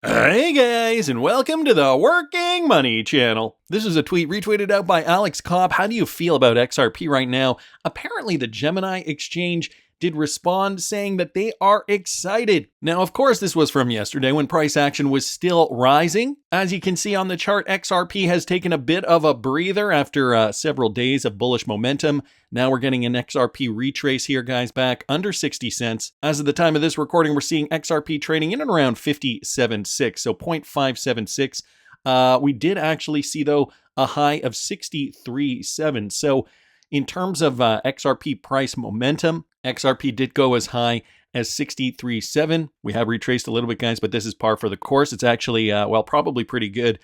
Hey guys, and welcome to the Working Money channel. This is a tweet retweeted out by Alex Cobb. How do you feel about XRP right now? Apparently the Gemini exchange did respond saying that they are excited. Now, of course, this was from yesterday when price action was still rising. As you can see on the chart, XRP has taken a bit of a breather after several days of bullish momentum. Now we're getting an XRP retrace here, guys, back under 60 cents. As of the time of this recording, we're seeing XRP trading in and around 57.6, so 0.576. We did actually see, though, a high of 63.7. So in terms of XRP price momentum, XRP did go as high as 63.7. We have retraced a little bit, guys, but this is par for the course. It's actually, probably pretty good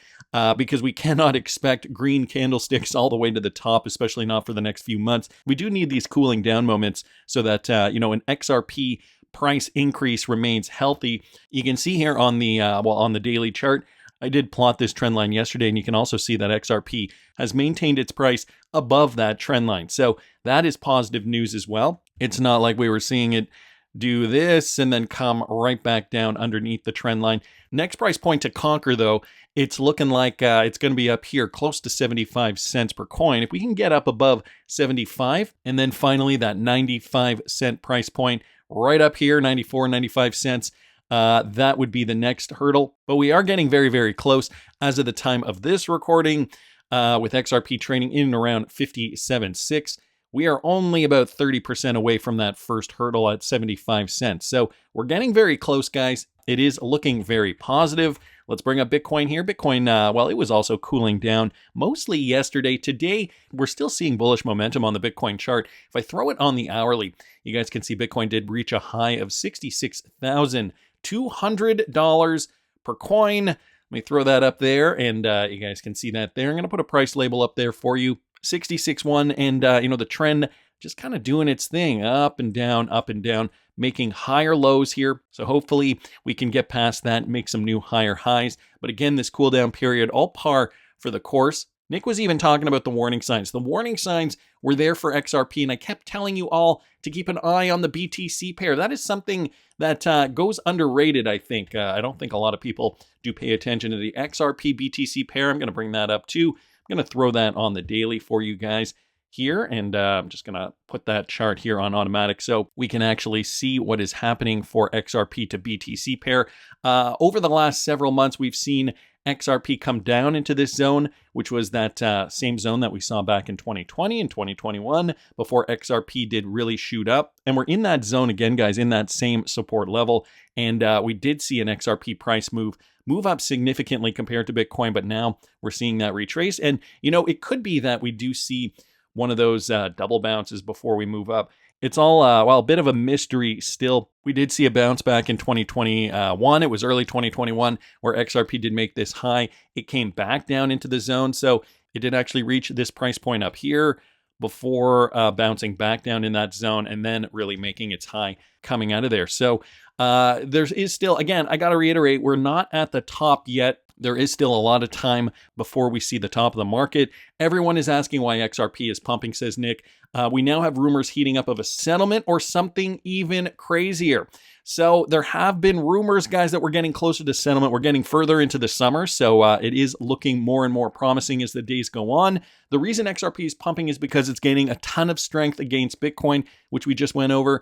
because we cannot expect green candlesticks all the way to the top, especially not for the next few months. We do need these cooling down moments so that, an XRP price increase remains healthy. You can see here on the daily chart, I did plot this trend line yesterday, and you can also see that XRP has maintained its price above that trend line. So that is positive news as well. It's not like we were seeing it do this and then come right back down underneath the trend line. Next price point to conquer, though, it's looking like it's going to be up here close to 75 cents per coin. If we can get up above 75, and then finally that 95 cent price point right up here, 94, 95 cents, that would be the next hurdle. But we are getting very, very close as of the time of this recording with XRP trading in and around 57.6. We are only about 30% away from that first hurdle at 75 cents. So we're getting very close, guys. It is looking very positive. Let's bring up Bitcoin here. Bitcoin, it was also cooling down mostly yesterday. Today, we're still seeing bullish momentum on the Bitcoin chart. If I throw it on the hourly, you guys can see Bitcoin did reach a high of $66,200 per coin. Let me throw that up there, and you guys can see that there. I'm going to put a price label up there for you. 66.1, and the trend just kind of doing its thing, up and down, making higher lows here. So hopefully we can get past that and make some new higher highs. But again, this cool down period, all par for the course. Nick was even talking about the warning signs. The warning signs were there for XRP, and I kept telling you all to keep an eye on the BTC pair. That is something that goes underrated, I think. I don't think a lot of people do pay attention to the XRP BTC pair. I'm going to bring that up too. I'm going to throw that on the daily for you guys here, and I'm just going to put that chart here on automatic so we can actually see what is happening for XRP to BTC pair. Over the last several months, we've seen XRP come down into this zone, which was that same zone that we saw back in 2020 and 2021 before XRP did really shoot up. And we're in that zone again, guys, in that same support level. And we did see an XRP price move up significantly compared to Bitcoin, but now we're seeing that retrace. And, it could be that we do see one of those double bounces before we move up. It's all, a bit of a mystery still. We did see a bounce back in 2021. It was early 2021 where XRP did make this high. It came back down into the zone. So it did actually reach this price point up here before bouncing back down in that zone and then really making its high coming out of there. So there is still, again, I got to reiterate, we're not at the top yet. There is still a lot of time before we see the top of the market. Everyone is asking why XRP is pumping, says Nick. We now have rumors heating up of a settlement or something even crazier. So there have been rumors, guys, that we're getting closer to settlement. We're getting further into the summer, so it is looking more and more promising as the days go on. The reason XRP is pumping is because it's gaining a ton of strength against Bitcoin, which we just went over.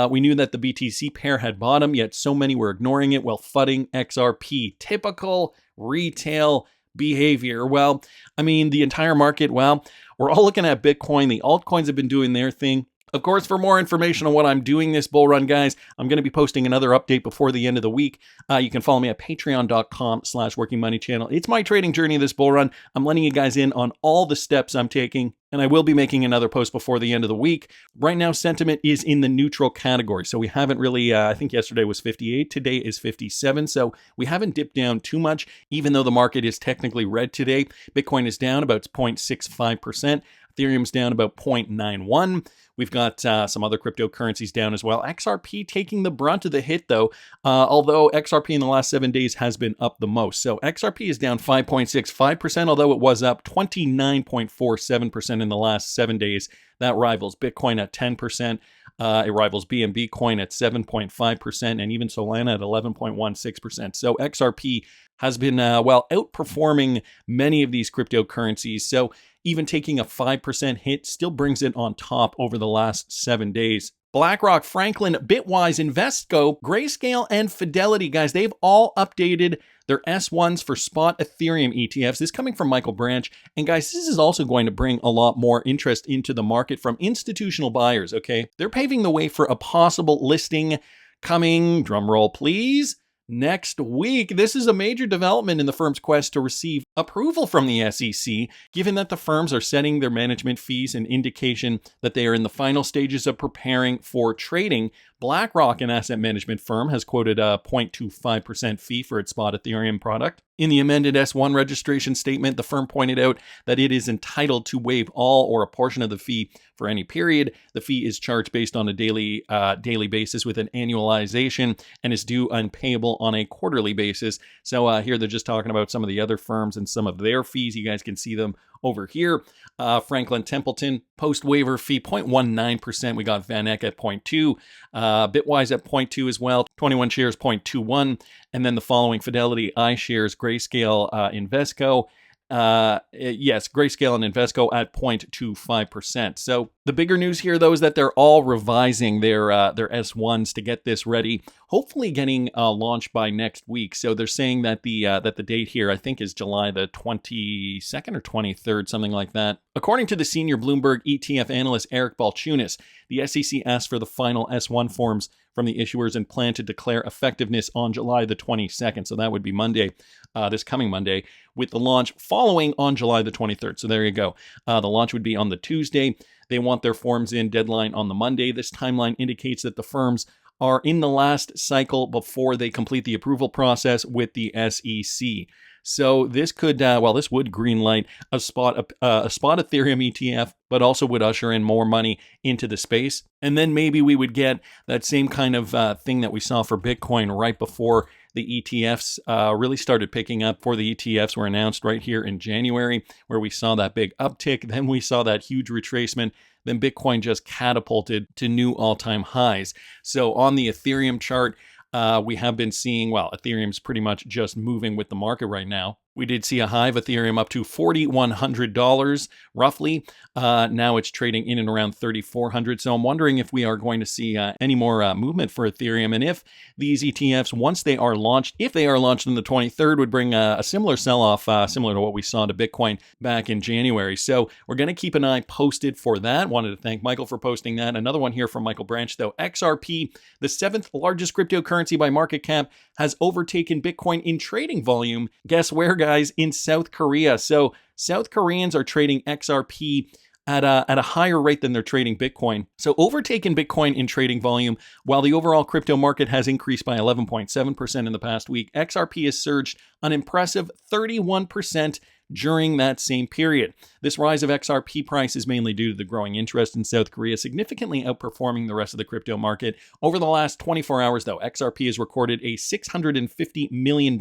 We knew that the BTC pair had bottom, yet so many were ignoring it while fudding XRP. Typical retail behavior. Well, the entire market, we're all looking at Bitcoin. The altcoins have been doing their thing. Of course, for more information on what I'm doing this bull run, guys, I'm going to be posting another update before the end of the week. You can follow me at patreon.com/workingmoneychannel. It's my trading journey this bull run. I'm letting you guys in on all the steps I'm taking, and I will be making another post before the end of the week. Right now, sentiment is in the neutral category, so we haven't really, I think yesterday was 58, today is 57, so we haven't dipped down too much, even though the market is technically red today. Bitcoin is down about 0.65%. Ethereum's down about 0.91. We've got some other cryptocurrencies down as well. XRP taking the brunt of the hit, though, although XRP in the last 7 days has been up the most. So XRP is down 5.65%, although it was up 29.47% in the last 7 days. That rivals Bitcoin at 10%. It rivals BNB coin at 7.5% and even Solana at 11.16%. So XRP has been, outperforming many of these cryptocurrencies. So even taking a 5% hit still brings it on top over the last 7 days. BlackRock, Franklin, Bitwise, Invesco, Grayscale, and Fidelity, guys, they've all updated their S1s for spot Ethereum ETFs. This is coming from Michael Branch. And guys, this is also going to bring a lot more interest into the market from institutional buyers, okay? They're paving the way for a possible listing coming, drumroll please, next week. This is a major development in the firm's quest to receive approval from the SEC, given that the firms are setting their management fees, an indication that they are in the final stages of preparing for trading. BlackRock, an asset management firm, has quoted a 0.25% fee for its spot Ethereum product. In the amended S1 registration statement, the firm pointed out that it is entitled to waive all or a portion of the fee for any period. The fee is charged based on a daily basis with an annualization and is due and payable on a quarterly basis. So here they're just talking about some of the other firms and some of their fees. You guys can see them over here. Franklin Templeton, post-waiver fee, 0.19%. We got Van Eck at 0.2%. Bitwise at 0.2% as well. 21 shares, 0.21%. And then the following Fidelity, iShares, Grayscale, Invesco. Grayscale and Invesco at 0.25%. So the bigger news here, though, is that they're all revising their S1s to get this ready, hopefully getting launched by next week. So they're saying that the date here, I think, is July the 22nd or 23rd, something like that. According to the senior Bloomberg ETF analyst Eric Balchunas, the SEC asked for the final S1 forms from the issuers and plan to declare effectiveness on July the 22nd. So that would be Monday, this coming Monday, with the launch following on July the 23rd. So there you go. The launch would be on the Tuesday. They want their forms in, deadline on the Monday. This timeline indicates that the firms are in the last cycle before they complete the approval process with the SEC. So this could, this would greenlight a spot Ethereum ETF, but also would usher in more money into the space. And then maybe we would get that same kind of thing that we saw for Bitcoin right before the ETFs really started picking up. For the ETFs were announced right here in January, where we saw that big uptick. Then we saw that huge retracement. Then Bitcoin just catapulted to new all-time highs. So on the Ethereum chart, we have been seeing, Ethereum's pretty much just moving with the market right now. We did see a high of Ethereum up to $4,100 roughly. Now it's trading in and around $3,400. So I'm wondering if we are going to see any more movement for Ethereum, and if these ETFs, once they are launched, if they are launched on the 23rd, would bring a similar sell-off, similar to what we saw to Bitcoin back in January. So we're going to keep an eye posted for that. Wanted to thank Michael for posting that. Another one here from Michael Branch, though. XRP, the 7th largest cryptocurrency by market cap, has overtaken Bitcoin in trading volume. Guess where, guys? In South Korea. So South Koreans are trading XRP at a higher rate than they're trading Bitcoin. So overtaken Bitcoin in trading volume, while the overall crypto market has increased by 11.7% in the past week. XRP has surged an impressive 31% during that same period. This rise of XRP price is mainly due to the growing interest in South Korea, significantly outperforming the rest of the crypto market. Over the last 24 hours, though, XRP has recorded a $650 million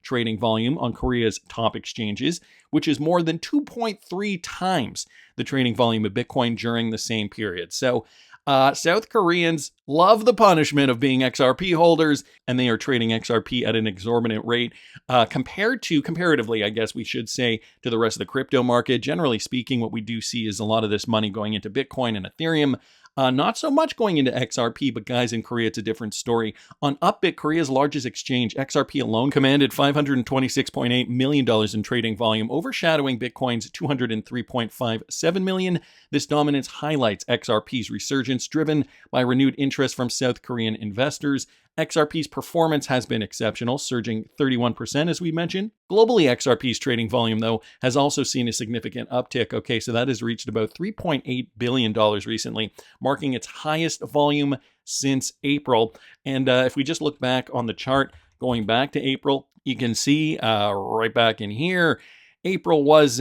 trading volume on Korea's top exchanges, which is more than 2.3 times the trading volume of Bitcoin during the same period. So South Koreans love the punishment of being XRP holders, and they are trading XRP at an exorbitant rate comparatively, I guess we should say, to the rest of the crypto market. Generally speaking, what we do see is a lot of this money going into Bitcoin and Ethereum. Not so much going into XRP, but guys, in Korea, it's a different story. On Upbit, Korea's largest exchange, XRP alone commanded $526.8 million in trading volume, overshadowing Bitcoin's $203.57 million. This dominance highlights XRP's resurgence, driven by renewed interest from South Korean investors. XRP's performance has been exceptional, surging 31%, as we mentioned. Globally, XRP's trading volume, though, has also seen a significant uptick. Okay, so that has reached about $3.8 billion recently, marking its highest volume since April. And if we just look back on the chart, going back to April, you can see right back in here, April was,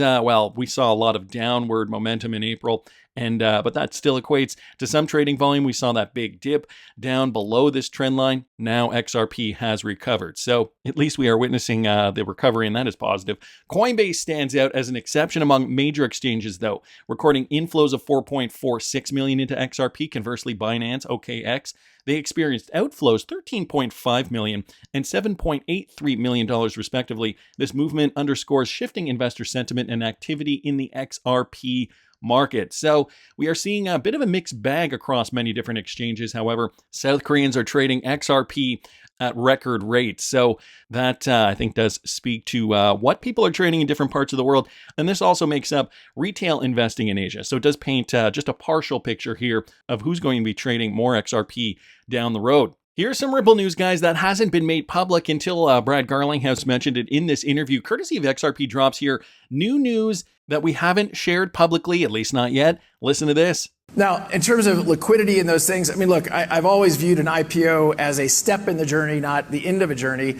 we saw a lot of downward momentum in April. And but that still equates to some trading volume. We saw that big dip down below this trend line. Now XRP has recovered. So at least we are witnessing the recovery, and that is positive. Coinbase stands out as an exception among major exchanges, though, recording inflows of 4.46 million into XRP. Conversely, Binance, OKX, they experienced outflows $13.5 million and $7.83 million, respectively. This movement underscores shifting investor sentiment and activity in the XRP market. So we are seeing a bit of a mixed bag across many different exchanges. However, South Koreans are trading XRP at record rates. So that I think does speak to what people are trading in different parts of the world. And this also makes up retail investing in Asia. So it does paint just a partial picture here of who's going to be trading more XRP down the road. Here's some Ripple news, guys, that hasn't been made public until Brad Garlinghouse mentioned it in this interview, courtesy of XRP Drops here. New news that we haven't shared publicly, at least not yet. Listen to this. Now, in terms of liquidity and those things, I mean, look, I've always viewed an IPO as a step in the journey, not the end of a journey.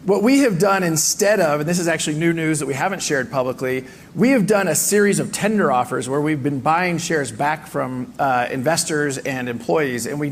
What we have done instead of, and this is actually new news that we haven't shared publicly, we have done a series of tender offers where we've been buying shares back from investors and employees. And we're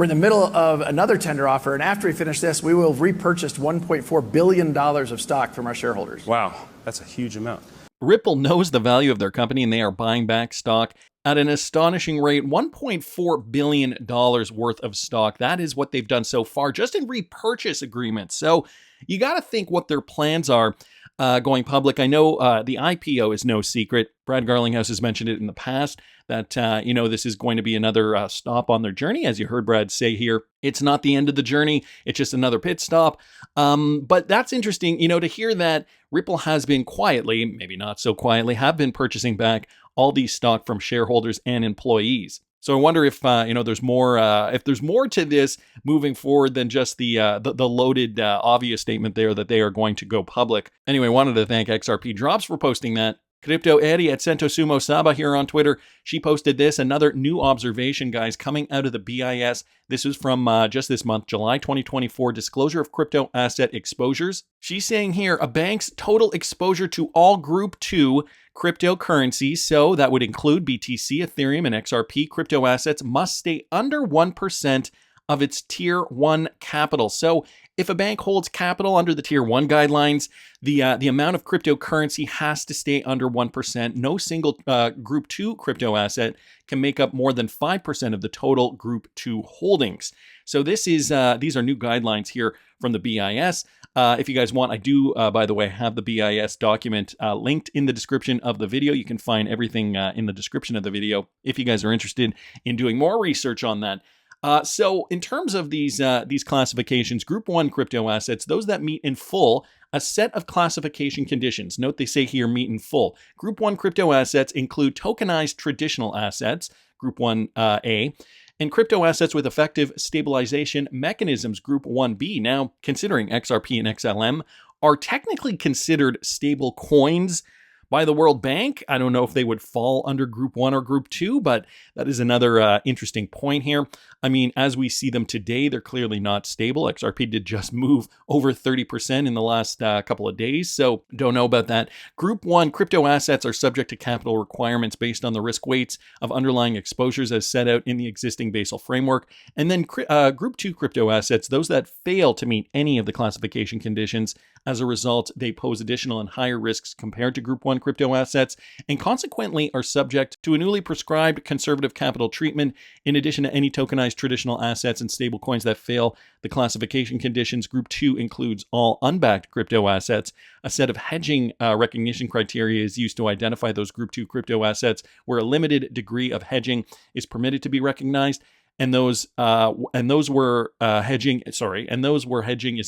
in the middle of another tender offer. And after we finish this, we will have repurchased $1.4 billion of stock from our shareholders. Wow, that's a huge amount. Ripple knows the value of their company, and they are buying back stock at an astonishing rate, $1.4 billion worth of stock. That is what they've done so far, just in repurchase agreements. So you got to think what their plans are going public. I know the IPO is no secret. Brad Garlinghouse has mentioned it in the past that, this is going to be another stop on their journey. As you heard Brad say here, it's not the end of the journey. It's just another pit stop. But that's interesting, to hear that Ripple has been quietly, maybe not so quietly, have been purchasing back all these stock from shareholders and employees. So I wonder if there's more to this moving forward than just the loaded obvious statement there that they are going to go public. Anyway, wanted to thank XRP Drops for posting that. Crypto Eddie at Sentosumo Saba here on Twitter. She posted this, another new observation, guys, coming out of the BIS. This is from just this month, July 2024, disclosure of crypto asset exposures. She's saying here, a bank's total exposure to all Group 2 cryptocurrencies, so that would include BTC, Ethereum, and XRP crypto assets, must stay under 1% of its Tier 1 capital. So if a bank holds capital under the Tier 1 guidelines, the amount of cryptocurrency has to stay under 1%. No single Group 2 crypto asset can make up more than 5% of the total Group 2 holdings. So these are new guidelines here from the BIS. If you guys want, I do, by the way, have the BIS document linked in the description of the video. You can find everything in the description of the video if you guys are interested in doing more research on that. So in terms of these classifications, Group 1 crypto assets, those that meet in full a set of classification conditions. Note they say here meet in full. Group 1 crypto assets include tokenized traditional assets, Group 1A, and crypto assets with effective stabilization mechanisms, Group 1B. Now, considering XRP and XLM are technically considered stable coins by the World Bank. I don't know if they would fall under Group 1 or Group 2, but that is another interesting point here. I mean, as we see them today, they're clearly not stable. XRP did just move over 30% in the last couple of days, so don't know about that. Group 1 crypto assets are subject to capital requirements based on the risk weights of underlying exposures as set out in the existing Basel framework. And then Group 2 crypto assets, those that fail to meet any of the classification conditions, as a result, they pose additional and higher risks compared to Group 1 crypto assets, and consequently are subject to a newly prescribed conservative capital treatment. In addition to any tokenized traditional assets and stablecoins that fail the classification conditions, Group 2 includes all unbacked crypto assets. A set of hedging recognition criteria is used to identify those Group 2 crypto assets where a limited degree of hedging is permitted to be recognized. And those where hedging is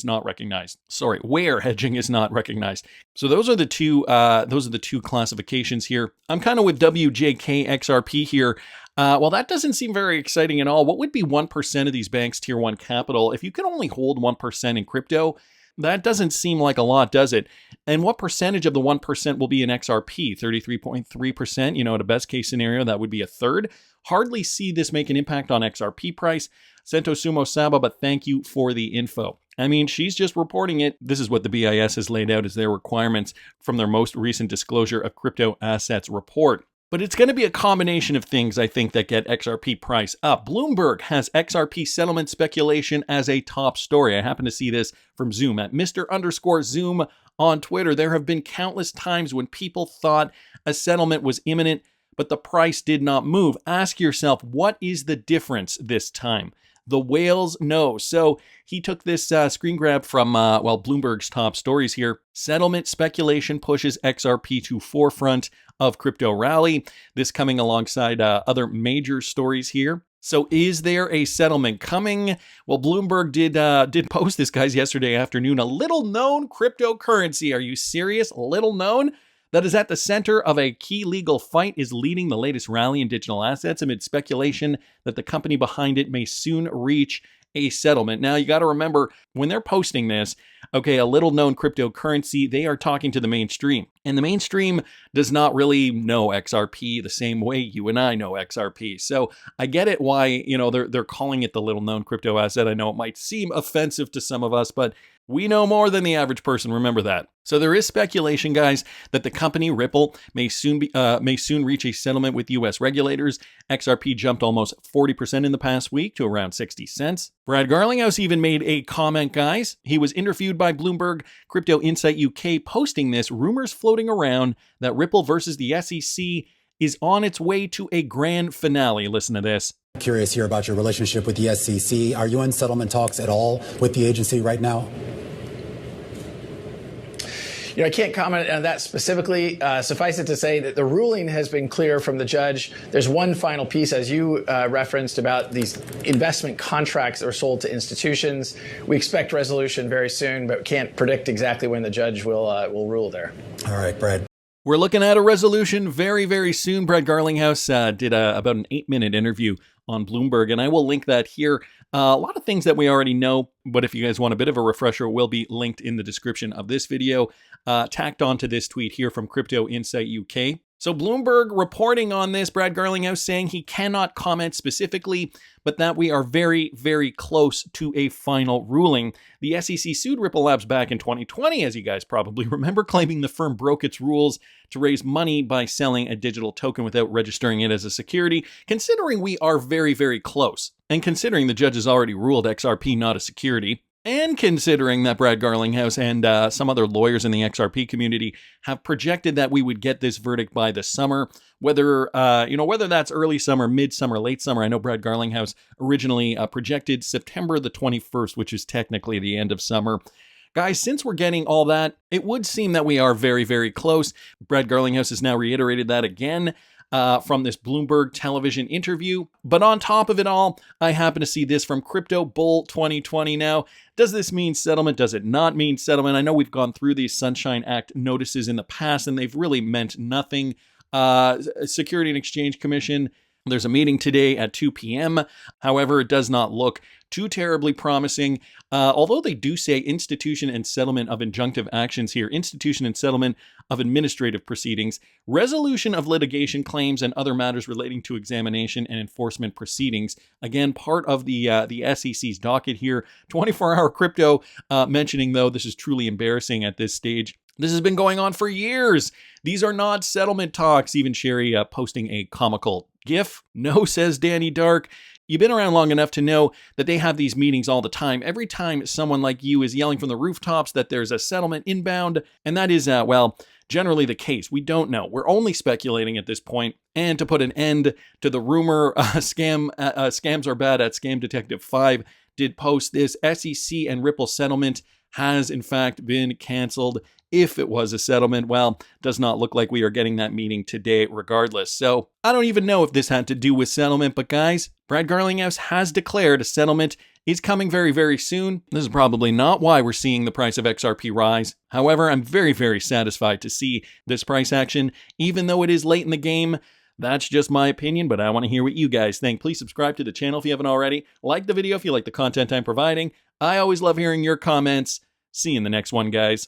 not recognized. Where hedging is not recognized. So those are the two classifications here. I'm kind of with WJK XRP here. Well, that doesn't seem very exciting at all. What would be 1% of these banks' Tier 1 capital? If you can only hold 1% in crypto, that doesn't seem like a lot, does it? And what percentage of the 1% will be in XRP? 33.3%, at a best case scenario, that would be a third. Hardly see this make an impact on XRP price. Sentosumo Saba, but thank you for the info. I mean, she's just reporting it. This is what the BIS has laid out as their requirements from their most recent disclosure of crypto assets report. But it's going to be a combination of things, I think, that get XRP price up. Bloomberg has XRP settlement speculation as a top story. I happen to see this from Zoom at Mr_Zoom on Twitter. There have been countless times when people thought a settlement was imminent, but the price did not move. Ask yourself, what is the difference this time? The whales know. So he took this screen grab from, Bloomberg's top stories here. Settlement speculation pushes XRP to forefront of crypto rally. This coming alongside other major stories here. So is there a settlement coming? Well, Bloomberg did post this, guys, yesterday afternoon. A little known cryptocurrency. Are you serious? Little known? That is at the center of a key legal fight, is leading the latest rally in digital assets amid speculation that the company behind it may soon reach a settlement. Now, you got to remember, when they're posting this, okay, a little known cryptocurrency, they are talking to the mainstream. And the mainstream does not really know XRP the same way you and I know XRP. So I get it why, they're calling it the little known crypto asset. I know it might seem offensive to some of us, but we know more than the average person. Remember that. So there is speculation, guys, that the company Ripple may soon reach a settlement with U.S. regulators. XRP jumped almost 40% in the past week to around 60 cents. Brad Garlinghouse even made a comment, guys. He was interviewed by Bloomberg Crypto Insight UK, posting this: rumors floating around that Ripple versus the SEC is on its way to a grand finale. Listen to this. Curious here about your relationship with the SEC. Are you in settlement talks at all with the agency right now? I can't comment on that specifically. Suffice it to say that the ruling has been clear from the judge. There's one final piece, as you referenced, about these investment contracts that are sold to institutions. We expect resolution very soon, but can't predict exactly when the judge will rule there. All right, Brad. We're looking at a resolution very, very soon. Brad Garlinghouse did about an 8-minute interview on Bloomberg, and I will link that here. A lot of things that we already know, but if you guys want a bit of a refresher, it will be linked in the description of this video, tacked onto this tweet here from Crypto Insight UK. So Bloomberg reporting on this, Brad Garlinghouse saying he cannot comment specifically, but that we are very, very close to a final ruling. The SEC sued Ripple Labs back in 2020, as you guys probably remember, claiming the firm broke its rules to raise money by selling a digital token without registering it as a security. Considering we are very, very close, and considering the judge has already ruled XRP not a security, and considering that Brad Garlinghouse and some other lawyers in the XRP community have projected that we would get this verdict by the summer, whether that's early summer, mid-summer, late summer. I know Brad Garlinghouse originally projected September the 21st, which is technically the end of summer. Guys, since we're getting all that, it would seem that we are very, very close. Brad Garlinghouse has now reiterated that again from this Bloomberg television interview. But on top of it all, I happen to see this from Crypto Bull 2020 now. Does this mean settlement? Does it not mean settlement? I know we've gone through these Sunshine Act notices in the past, and they've really meant nothing. Security and Exchange Commission, there's a meeting today at 2 p.m. However, it does not look too terribly promising, although they do say institution and settlement of injunctive actions here, institution and settlement of administrative proceedings, resolution of litigation claims and other matters relating to examination and enforcement proceedings. Again, part of the SEC's docket here. 24-hour crypto mentioning, though, this is truly embarrassing at this stage. This has been going on for years. These are not settlement talks. Even Sherry posting a comical GIF. No, says Danny Dark. You've been around long enough to know that they have these meetings all the time. Every time someone like you is yelling from the rooftops that there's a settlement inbound, and that is, generally the case. We don't know. We're only speculating at this point. And to put an end to the rumor, scams are bad at Scam Detective 5 did post this. SEC and Ripple settlement has in fact been canceled. If it was a settlement, well, does not look like we are getting that meeting today regardless. So I don't even know if this had to do with settlement, but guys, Brad Garlinghouse has declared a settlement is coming very, very soon. This is probably not why we're seeing the price of XRP rise. However, I'm very, very satisfied to see this price action, even though it is late in the game. That's just my opinion, but I want to hear what you guys think. Please subscribe to the channel if you haven't already. Like the video if you like the content I'm providing. I always love hearing your comments. See you in the next one, guys.